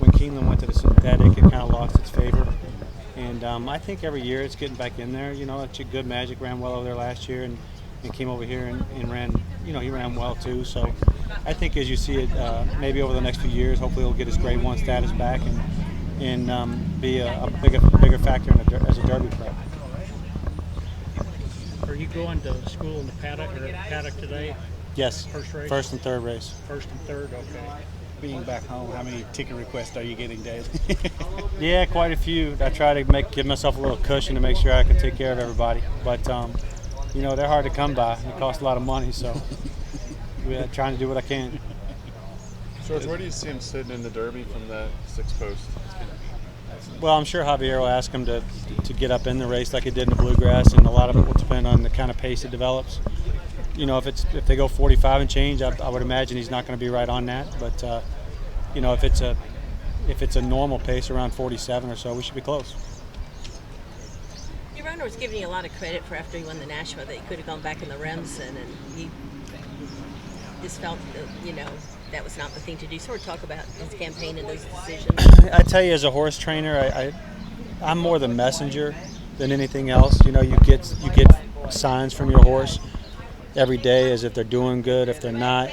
when Keeneland went to the synthetic, it kind of lost its favor. And I think every year it's getting back in there. It's a good Magic ran well over there last year and came over here and ran, he ran well too. So I think as you see it, maybe over the next few years, hopefully he'll get his grade 1 status back and be a bigger factor as a Derby prep. Are you going to school in the paddock or at the paddock today? Yes. First race? First and third race. First and third, okay. Being back home, how many ticket requests are you getting daily? Yeah, quite a few. I try to give myself a little cushion to make sure I can take care of everybody. But, they're hard to come by. It costs a lot of money, so we're trying to do what I can. George, where do you see him sitting in the Derby from that 6th post? Well, I'm sure Javier will ask him to get up in the race like he did in the Bluegrass, and a lot of it will depend on the kind of pace it develops. If they go 45 and change, I would imagine he's not going to be right on that. But if it's a normal pace around 47 or so, we should be close. Your runner was giving you a lot of credit for after he won the Nashua that he could have gone back in the Remsen, and he just felt that was not the thing to do. Sort of talk about his campaign and those decisions. I tell you, as a horse trainer, I'm more the messenger than anything else. You get signs from your horse every day as if they're doing good, if they're not,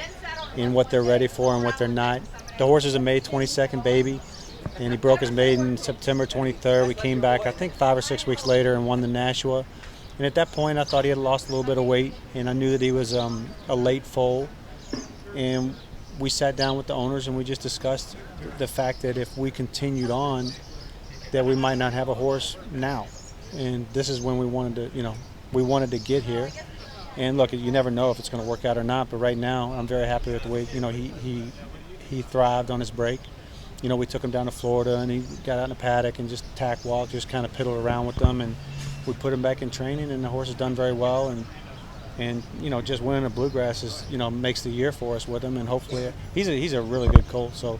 and what they're ready for and what they're not. The horse is a May 22nd baby, and he broke his maiden September 23rd. We came back, I think, 5 or 6 weeks later and won the Nashua. And at that point, I thought he had lost a little bit of weight, and I knew that he was a late foal. And we sat down with the owners and we just discussed the fact that if we continued on, that we might not have a horse now. And this is when we wanted to get here. And look, you never know if it's going to work out or not, but right now I'm very happy with the way, he thrived on his break. We took him down to Florida and he got out in the paddock and just tack walk, just kind of piddled around with them, and we put him back in training, and the horse has done very well. And just winning a Bluegrass is, makes the year for us with him, and hopefully he's a really good colt. So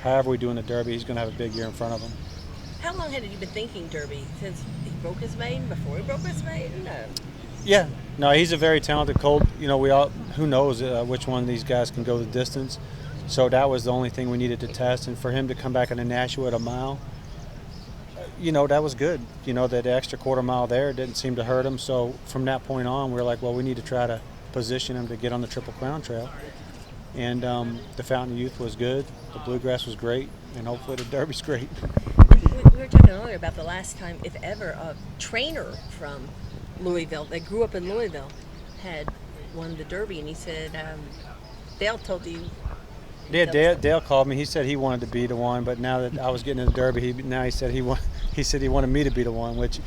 however we do in the Derby, he's going to have a big year in front of him. How long had you been thinking Derby? Since he broke his maiden, before he broke his maiden? No. Yeah, no, he's a very talented colt. Who knows which one of these guys can go the distance. So that was the only thing we needed to test, and for him to come back in a Nashua at a mile, that was good. That extra quarter mile there didn't seem to hurt him. So from that point on, we were like, well, we need to try to position him to get on the Triple Crown Trail. And the Fountain Youth was good, the Bluegrass was great, and hopefully the Derby's great. We were talking earlier about the last time, if ever, a trainer from Louisville that grew up in Louisville had won the Derby, and he said Dale told you. Yeah, Dale called me. He said he wanted to be the one, but now that I was getting in the Derby, he said he wanted me to be the one. Which,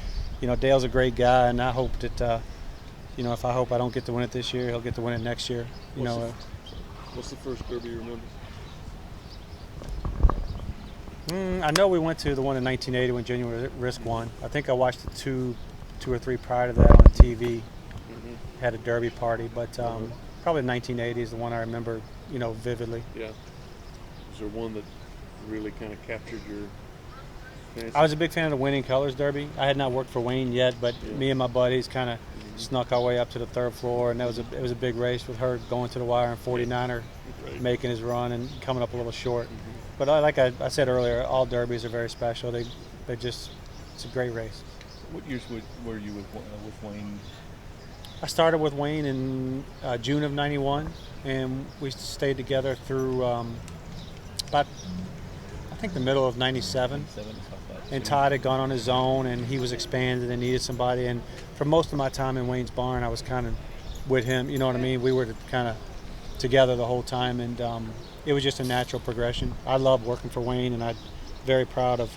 Dale's a great guy, and I hope that if I don't get to win it this year, he'll get to win it next year. What's the first Derby you remember? I know we went to the one in 1980 when Genuine Risk won. I think I watched the two or three prior to that on TV. Mm-hmm. Had a Derby party, but probably 1980 is the one I remember, vividly. Yeah. Is there one that really kind of captured your fancy? I was a big fan of the Winning Colors Derby. I had not worked for Wayne yet, but me and my buddies kind of snuck our way up to the 3rd floor, and it was a big race with her going to the wire and 49er making his run and coming up a little short. Mm-hmm. But like I said earlier, all derbies are very special. It's a great race. What years were you with Wayne? I started with Wayne in June of '91, and we stayed together through about, I think, the middle of '97. And Todd had gone on his own, and he was expanded and needed somebody. And for most of my time in Wayne's barn, I was kind of with him. You know what I mean? We were kind of together the whole time, and it was just a natural progression. I love working for Wayne, and I'm very proud of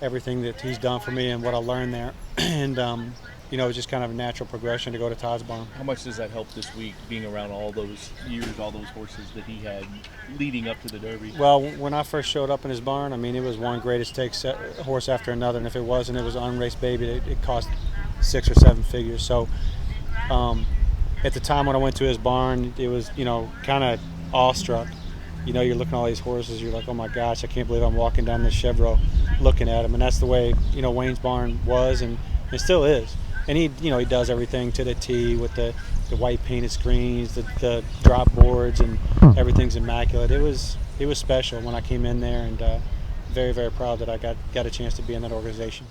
everything that he's done for me and what I learned there. And it was just kind of a natural progression to go to Todd's barn. How much does that help this week, being around all those years, all those horses that he had leading up to the Derby? Well, when I first showed up in his barn, it was one greatest takes horse after another, and if it wasn't, it was an unraced baby. It cost 6 or 7 figures. So at the time when I went to his barn, it was, kind of awestruck. You're looking at all these horses, you're like, oh my gosh, I can't believe I'm walking down this Chevrolet looking at him. And that's the way, Wayne's barn was, and it still is. And he does everything to the T with the white painted screens, the drop boards, and everything's immaculate. It was special when I came in there, and very, very proud that I got a chance to be in that organization.